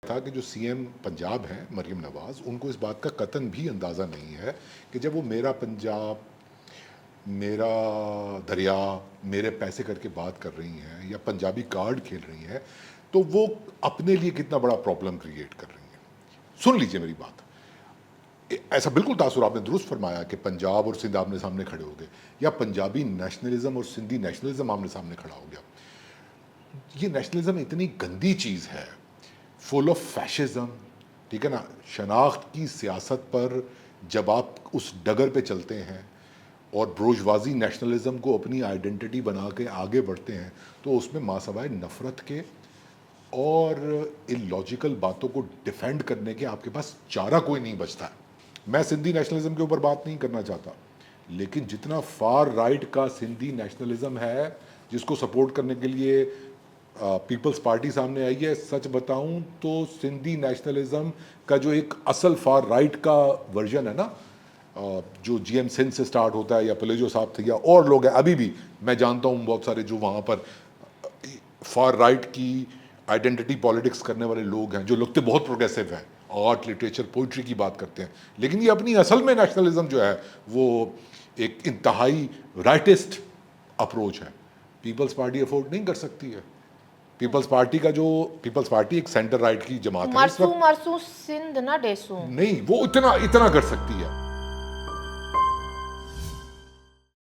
تھا کہ جو سی ایم پنجاب ہیں مریم نواز، ان کو اس بات کا قطعاً بھی اندازہ نہیں ہے کہ جب وہ میرا پنجاب، میرا دریا، میرے پیسے کر کے بات کر رہی ہیں یا پنجابی کارڈ کھیل رہی ہیں تو وہ اپنے لیے کتنا بڑا پرابلم کریٹ کر رہی ہیں۔ سن لیجئے میری بات، ایسا بالکل تاثر آپ نے درست فرمایا کہ پنجاب اور سندھ آمنے سامنے کھڑے ہو گئے، یا پنجابی نیشنلزم اور سندھی نیشنلزم آمنے سامنے کھڑا ہو گیا۔ یہ نیشنلزم اتنی گندی چیز ہے، فل آف فیشزم، ٹھیک ہے نا، شناخت کی سیاست پر جب آپ اس ڈگر پہ چلتے ہیں اور بروجوازی نیشنلزم کو اپنی آئیڈینٹی بنا کے آگے بڑھتے ہیں تو اس میں ماسوائے نفرت کے اور ان لاجیکل باتوں کو ڈیفینڈ کرنے کے آپ کے پاس چارہ کوئی نہیں بچتا ہے۔ میں سندھی نیشنلزم کے اوپر بات نہیں کرنا چاہتا، لیکن جتنا فار رائٹ کا سندھی نیشنلزم ہے جس کو سپورٹ کرنے کے لیے پیپلز پارٹی سامنے آئی ہے، سچ بتاؤں تو سندھی نیشنلزم کا جو ایک اصل فار رائٹ کا ورژن ہے نا، جو جی ایم سندھ سے سٹارٹ ہوتا ہے یا پلیجو صاحب تھے یا اور لوگ ہیں، ابھی بھی میں جانتا ہوں بہت سارے جو وہاں پر فار رائٹ کی آئیڈینٹی پالیٹکس کرنے والے لوگ ہیں جو لگتے بہت پروگریسو ہیں، آرٹ، لٹریچر، پوئٹری کی بات کرتے ہیں، لیکن یہ اپنی اصل میں نیشنلزم جو ہے وہ ایک انتہائی رائٹسٹ اپروچ ہے۔ پیپلز پارٹی افورڈ نہیں کر سکتی ہے۔ پیپلز پارٹی کا جو پیپلز پارٹی ایک سینٹر رائٹ کی جماعت ہے اس مرسو وقت، مرسو سندھ نہ ڈیسوں نہیں وہ اتنا کر سکتی ہے۔